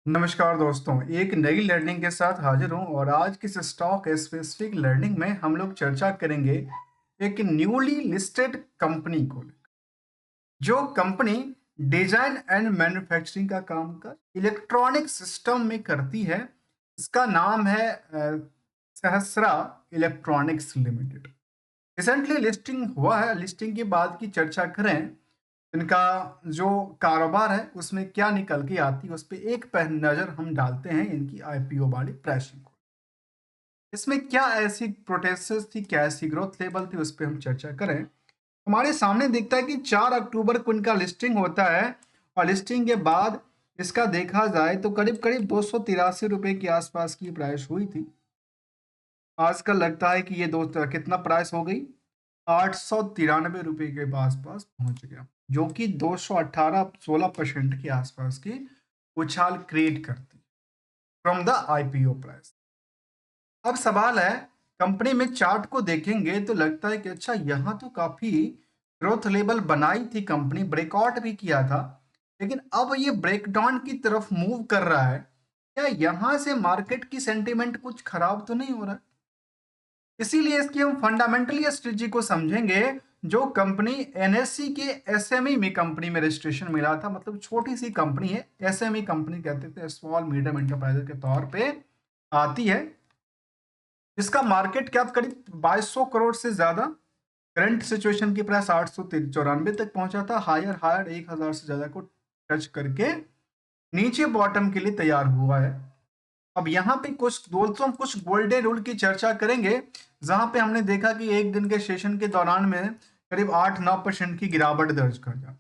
नमस्कार दोस्तों, एक नई लर्निंग के साथ हाजिर हूं और आज की इस स्टॉक स्पेसिफिक लर्निंग में हम लोग चर्चा करेंगे एक न्यूली लिस्टेड कंपनी को लेकर। जो कंपनी डिजाइन एंड मैन्युफैक्चरिंग का काम कर इलेक्ट्रॉनिक सिस्टम में करती है। इसका नाम है सहस्रा इलेक्ट्रॉनिक्स लिमिटेड। रिसेंटली लिस्टिंग हुआ है। लिस्टिंग के बाद की चर्चा करें, इनका जो कारोबार है उसमें क्या निकल के आती है उस पर एक पहन नजर हम डालते हैं इनकी आईपीओ वाली प्राइसिंग को। इसमें क्या ऐसी प्रोटेक्शंस थी, क्या ऐसी ग्रोथ लेवल थी, उस पर हम चर्चा करें। हमारे सामने दिखता है कि 4 अक्टूबर को इनका लिस्टिंग होता है और लिस्टिंग के बाद इसका देखा जाए तो करीब करीब 283 रुपए के आसपास की प्राइस हुई थी। आजकल लगता है कि ये कितना प्राइस हो गई, 893 रुपए के आसपास पहुंच गया, जो कि 218-16% के आसपास की उछाल क्रिएट करती फ्रॉम द आईपीओ प्राइस। अब सवाल है, कंपनी में चार्ट को देखेंगे तो लगता है कि अच्छा यहाँ तो काफी ग्रोथ लेवल बनाई थी कंपनी, ब्रेकआउट भी किया था, लेकिन अब ये ब्रेकडाउन की तरफ मूव कर रहा है। क्या यहाँ से मार्केट की सेंटीमेंट कुछ खराब तो नहीं हो रहा है? इसीलिए इसकी हम फंडामेंटली स्ट्रेटजी को समझेंगे। जो कंपनी एनएससी के एसएमई में कंपनी में रजिस्ट्रेशन मिला था, मतलब छोटी सी कंपनी है, एसएमई कंपनी कहते थे, स्मॉल मीडियम एंटरप्राइजेज के तौर पे आती है। इसका मार्केट कैप करीब 2200 करोड़ से ज्यादा, करंट सिचुएशन की प्राइस 894 तक पहुंचा था। हायर हायर 1000 से ज्यादा को टच करके नीचे बॉटम के लिए तैयार हुआ है। अब यहाँ पे कुछ दोस्तों कुछ गोल्डन रूल की चर्चा करेंगे, जहां पे हमने देखा कि एक दिन के सेशन के दौरान में करीब 8-9% की गिरावट दर्ज कर जाती।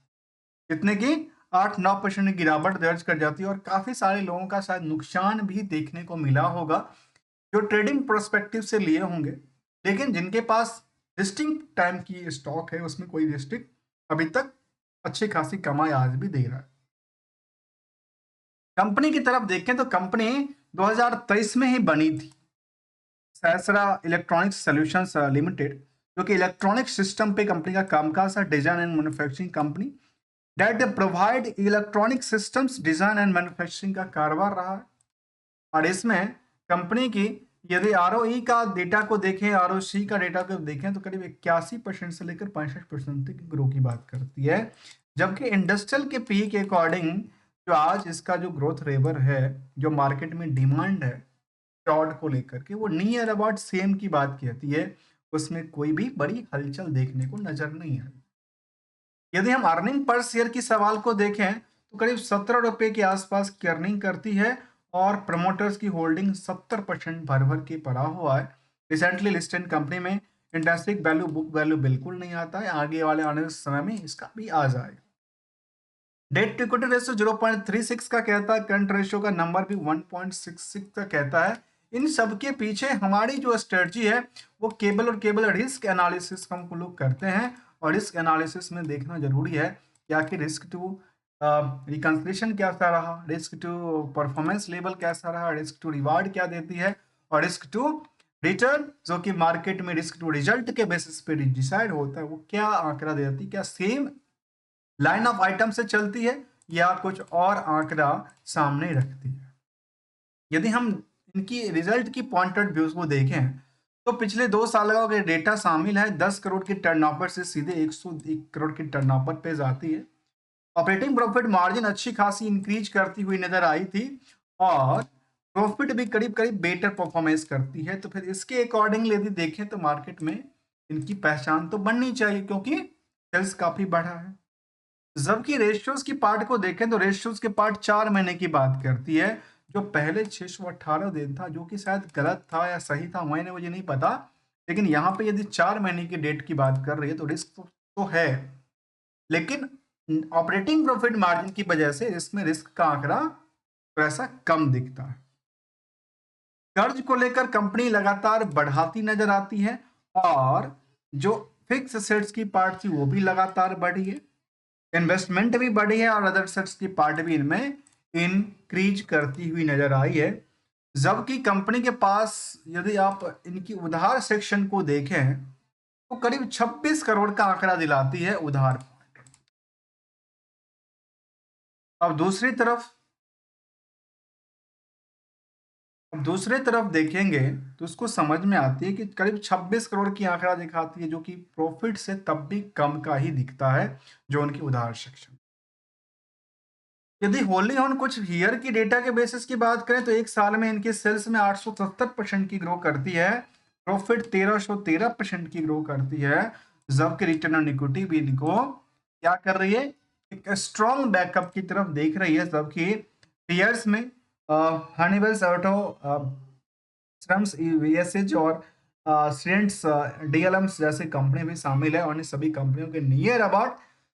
कितने की? 8-9% की गिरावट दर्ज कर जाती है और काफी सारे लोगों का शायद नुकसान भी देखने को मिला होगा, जो ट्रेडिंग प्रोस्पेक्टिव से लिए होंगे। लेकिन जिनके पास लिस्टिंग टाइम की स्टॉक है उसमें कोई लिस्टिंग अभी तक अच्छी खासी कमाई आज भी दे रहा है। कंपनी की तरफ देखें तो कंपनी 2023 में ही बनी थी, सहस्रा इलेक्ट्रॉनिक्स सॉल्यूशंस लिमिटेड, जो कि इलेक्ट्रॉनिक सिस्टम पे कंपनी का कामकाज है। Design and manufacturing company that provide electronic systems design and manufacturing का कारोबार रहा है। और इसमें कंपनी की यदि आरओई का डेटा को देखें, आरओसी का डेटा को देखें तो करीब 81% से लेकर 65% तक ग्रो की बात करती है। जबकि इंडस्ट्रियल के पी के अकॉर्डिंग जो आज इसका जो ग्रोथ रेवर है, जो मार्केट में डिमांड है क्राउड को लेकर के, वो नियर अबाउट सेम की बात कहती है। उसमें कोई भी बड़ी हलचल देखने को नजर नहीं आई। यदि हम अर्निंग पर शेयर की सवाल को देखें तो करीब 17 रुपए के आसपास की अर्निंग करती है और प्रमोटर्स की होल्डिंग 70% भर भर के पड़ा हुआ है। रिसेंटली लिस्टेड कंपनी में इंटरेंसिक वैल्यू बुक वैल्यू बिल्कुल नहीं आता है, आगे वाले आने वाले समय में इसका भी आ जाएगा। डेट टू इक्विटी रेशियो 0.36 का कहता है, करंट रेशियो का नंबर भी 1.66 का कहता है। इन सब के पीछे हमारी जो स्ट्रेटजी है वो केवल और केवल रिस्क एनालिसिस हम लोग करते हैं। और रिस्क एनालिसिस में देखना जरूरी है कि आखिर रिस्क टू रिकंसिलेशन कैसा रहा, रिस्क टू परफॉर्मेंस लेवल कैसा रहा, रिस्क टू रिवार्ड क्या देती है, और रिस्क टू रिटर्न जो कि मार्केट में रिस्क टू रिजल्ट के बेसिस पे डिसाइड होता है, वो क्या आंकड़ा देती है, क्या सेम लाइन ऑफ आइटम से चलती है या कुछ और आंकड़ा सामने रखती है। यदि हम इनकी रिजल्ट की पॉइंटेड व्यूज को देखें तो पिछले 2 सालों के डेटा शामिल है। 10 करोड़ की टर्नओवर से सीधे 101 करोड़ की टर्नओवर पे जाती है। ऑपरेटिंग प्रॉफिट मार्जिन अच्छी खासी इंक्रीज करती हुई नजर आई थी और प्रॉफिट भी करीब करीब बेटर परफॉर्मेंस करती है। तो फिर इसके अकॉर्डिंग यदि देखें तो मार्केट में इनकी पहचान तो बननी चाहिए, क्योंकि सेल्स काफी बढ़ा है। जबकि रेशियोज की पार्ट को देखें तो रेशियोज के पार्ट 4 महीने की बात करती है, जो पहले 618 दिन था, जो कि शायद गलत था या सही था, मैंने मुझे नहीं पता। लेकिन यहाँ पे यदि 4 महीने की डेट की बात कर रही है तो रिस्क तो है, लेकिन ऑपरेटिंग प्रॉफिट मार्जिन की वजह से इसमें रिस्क का आंकड़ा थोड़ा सा कम दिखता है। कर्ज को लेकर कंपनी लगातार बढ़ाती नजर आती है और जो फिक्स सेट्स की पार्ट थी वो भी लगातार बढ़ी है, इन्वेस्टमेंट भी बढ़ी है और अदर सेट्स की पार्ट भी इनमें इंक्रीज करती हुई नजर आई है। जबकि कंपनी के पास यदि आप इनकी उधार सेक्शन को देखें तो करीब 26 करोड़ का आंकड़ा दिलाती है उधार। अब दूसरी तरफ अब दूसरे तरफ देखेंगे तो उसको समझ में आती है कि करीब 26 करोड़ की आंकड़ा दिखाती है, जो कि प्रॉफिट से तब भी कम का ही दिखता है जो उनकी उधार सेक्शन। यदि होली ऑन कुछ ईयर की डेटा के बेसिस की बात करें तो एक साल में इनके सेल्स में 870% की ग्रो करती है, प्रॉफिट 1313% की ग्रो करती है, जबकि रिटर्न ऑन इक्विटी भी इनको क्या कर रही है, एक स्ट्रॉन्ग बैकअप की तरफ देख रही है। जबकि पीयर्स में हनीवेल्स ऑटो, श्रम्स वीएसएच और सीडेंट्स डीएलएम्स जैसे कंपनी भी शामिल है, और इन सभी कंपनियों के नियर अबाउट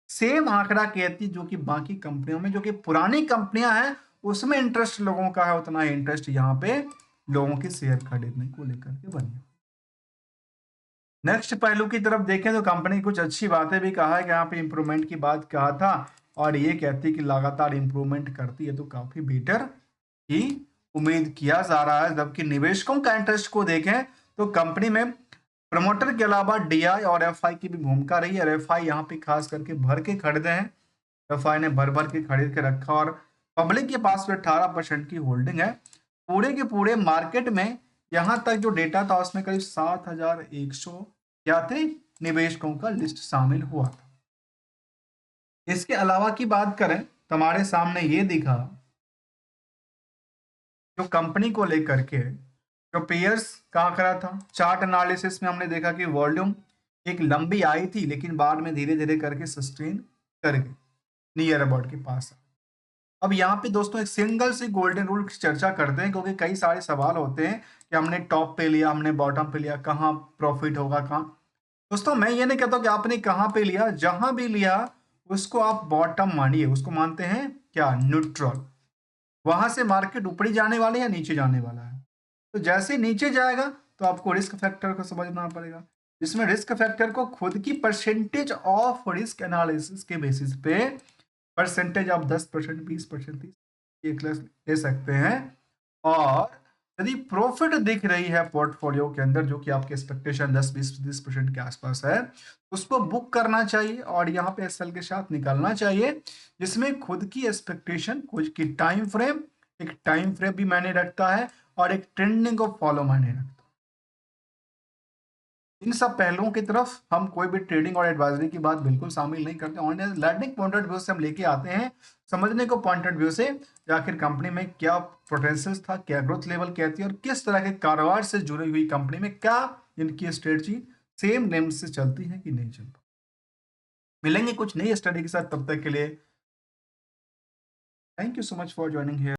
सेम आंकड़ा कहती, जो कि बाकी कंपनियों में जो कि पुरानी कंपनियां हैं उसमें इंटरेस्ट लोगों का है, उतना ही इंटरेस्ट यहाँ पे लोगों के शेयर खरीदने को लेकर के बनी। नेक्स्ट पहलू की तरफ देखें तो कंपनी कुछ अच्छी बातें भी कहा है कि यहाँ पे इंप्रूवमेंट की बात कहा था, और ये कहती है कि लगातार इंप्रूवमेंट करती है तो काफी बेटर की उम्मीद किया जा रहा है। जबकि निवेशकों का इंटरेस्ट को देखें तो कंपनी में प्रमोटर के अलावा डीआई और एफआई की भी भूमिका रही है। एफआई यहाँ पे खास करके भर के खरीदे हैं, एफआई ने भर भर के खरीद के रखा, और पब्लिक के पास में 18% की होल्डिंग है। पूरे के पूरे मार्केट में यहाँ तक जो डेटा था उसमें करीब 7100 क्या थे निवेशकों का लिस्ट शामिल हुआ था। इसके अलावा की बात करें तो हमारे सामने ये दिखा जो कंपनी को लेकर के जो पेयर्स का आंकड़ा था, चार्ट एनालिसिस में हमने देखा कि वॉल्यूम एक लंबी आई थी लेकिन बाद में धीरे धीरे करके सस्टेन कर गई नियर अबाउट के पास। अब यहाँ पे दोस्तों एक सिंगल सी गोल्डन रूल की चर्चा करते हैं, क्योंकि कई सारे सवाल होते हैं कि हमने टॉप पे लिया, हमने बॉटम पे लिया, कहाँ प्रॉफिट होगा कहाँ। दोस्तों मैं ये नहीं कहता कि आपने कहाँ पे लिया, जहां भी लिया उसको आप बॉटम मानिए, उसको मानते हैं क्या, न्यूट्रल। वहां से मार्केट ऊपरी जाने वाला है या नीचे जाने वाला है, तो जैसे नीचे जाएगा तो आपको रिस्क फैक्टर को समझना पड़ेगा, जिसमें रिस्क फैक्टर को खुद की परसेंटेज ऑफ रिस्क एनालिसिस के बेसिस पे परसेंटेज आप 10%, 20%, 30 ले सकते हैं। और यदि प्रॉफिट दिख रही है पोर्टफोलियो के अंदर जो कि आपके एक्सपेक्टेशन 10-20-30% के आसपास है, उसको बुक करना चाहिए और यहाँ पे एसएल के साथ निकालना चाहिए, जिसमें खुद की एक्सपेक्टेशन, खुद की टाइम फ्रेम, एक टाइम फ्रेम भी मैंने रखता है और एक ट्रेंडिंग को फॉलो मैंने रखता है। इन सब पहलुओं की तरफ हम कोई भी ट्रेडिंग और एडवाइजरी की बात बिल्कुल शामिल नहीं करते, online learning point of view से हम लेके आते हैं, समझने को पॉइंट ऑफ व्यू से आखिर कंपनी में क्या पोटेंशियल था, क्या ग्रोथ लेवल कहती है, और किस तरह के कारोबार से जुड़ी हुई कंपनी में क्या इनकी स्ट्रेटजी सेम नेम से चलती है कि नहीं चलती। मिलेंगे कुछ नई स्टडी के साथ, तब तक के लिए thank you so much for joining here.